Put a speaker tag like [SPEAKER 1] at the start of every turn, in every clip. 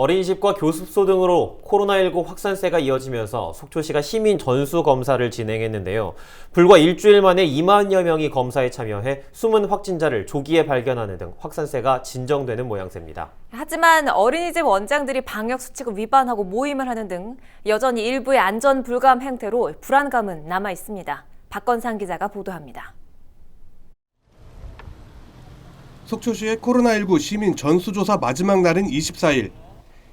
[SPEAKER 1] 어린이집과 교습소 등으로 코로나19 확산세가 이어지면서 속초시가 시민 전수 검사를 진행했는데요. 불과 일주일 만에 2만여 명이 검사에 참여해 숨은 확진자를 조기에 발견하는 등 확산세가 진정되는 모양새입니다.
[SPEAKER 2] 하지만 어린이집 원장들이 방역수칙을 위반하고 모임을 하는 등 여전히 일부의 안전 불감 행태로 불안감은 남아 있습니다. 박건상 기자가 보도합니다.
[SPEAKER 3] 속초시의 코로나19 시민 전수조사 마지막 날인 24일.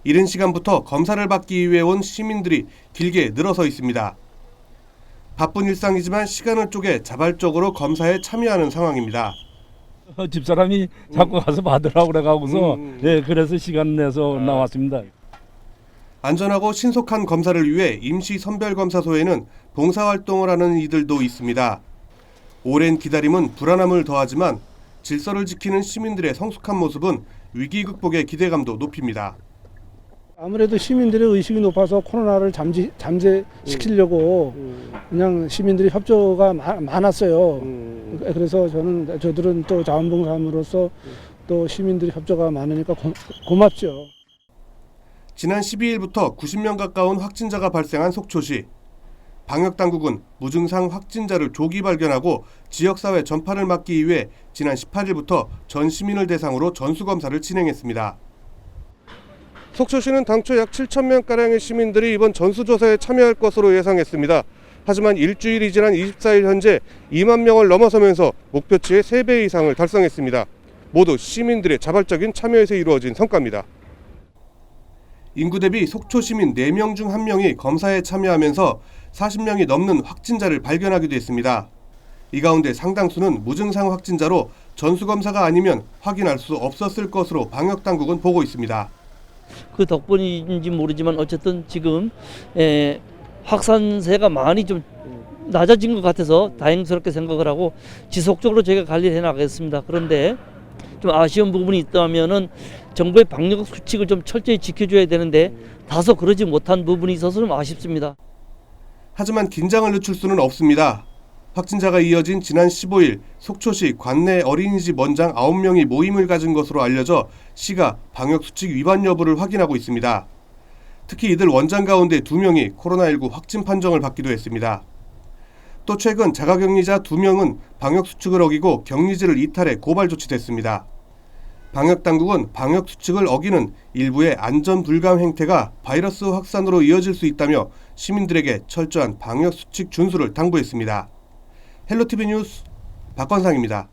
[SPEAKER 3] 이른 시간부터 검사를 받기 위해 온 시민들이 길게 늘어서 있습니다. 바쁜 일상이지만 시간을 쪼개 자발적으로 검사에 참여하는 상황입니다.
[SPEAKER 4] 집사람이 자꾸 가서 받으라고 그래가고서 그래서 시간 내서 나왔습니다.
[SPEAKER 3] 안전하고 신속한 검사를 위해 임시 선별검사소에는 봉사활동을 하는 이들도 있습니다. 오랜 기다림은 불안함을 더하지만 질서를 지키는 시민들의 성숙한 모습은 위기 극복의 기대감도 높입니다.
[SPEAKER 5] 아무래도 시민들의 의식이 높아서 코로나를 잠재시키려고 그냥 시민들이 협조가 많았어요. 그래서 저들은 또 자원봉사함으로써 또 시민들이 협조가 많으니까 고맙죠.
[SPEAKER 3] 지난 12일부터 90명 가까운 확진자가 발생한 속초시. 방역당국은 무증상 확진자를 조기 발견하고 지역사회 전파를 막기 위해 지난 18일부터 전 시민을 대상으로 전수검사를 진행했습니다. 속초시는 당초 약 7,000명가량의 시민들이 이번 전수조사에 참여할 것으로 예상했습니다. 하지만 일주일이 지난 24일 현재 2만 명을 넘어서면서 목표치의 3배 이상을 달성했습니다. 모두 시민들의 자발적인 참여에서 이루어진 성과입니다. 인구 대비 속초 시민 4명 중 1명이 검사에 참여하면서 40명이 넘는 확진자를 발견하기도 했습니다. 이 가운데 상당수는 무증상 확진자로 전수검사가 아니면 확인할 수 없었을 것으로 방역당국은 보고 있습니다.
[SPEAKER 6] 그 덕분인지 모르지만 어쨌든 지금 확산세가 많이 좀 낮아진 것 같아서 다행스럽게 생각을 하고 지속적으로 저희가 관리를 해나가겠습니다. 그런데 좀 아쉬운 부분이 있다면은 정부의 방역 수칙을 좀 철저히 지켜줘야 되는데 다소 그러지 못한 부분이 있어서 좀 아쉽습니다.
[SPEAKER 3] 하지만 긴장을 늦출 수는 없습니다. 확진자가 이어진 지난 15일 속초시 관내 어린이집 원장 9명이 모임을 가진 것으로 알려져 시가 방역수칙 위반 여부를 확인하고 있습니다. 특히 이들 원장 가운데 2명이 코로나19 확진 판정을 받기도 했습니다. 또 최근 자가격리자 2명은 방역수칙을 어기고 격리지를 이탈해 고발 조치됐습니다. 방역당국은 방역수칙을 어기는 일부의 안전불감 행태가 바이러스 확산으로 이어질 수 있다며 시민들에게 철저한 방역수칙 준수를 당부했습니다. 헬로티비 뉴스 박건상입니다.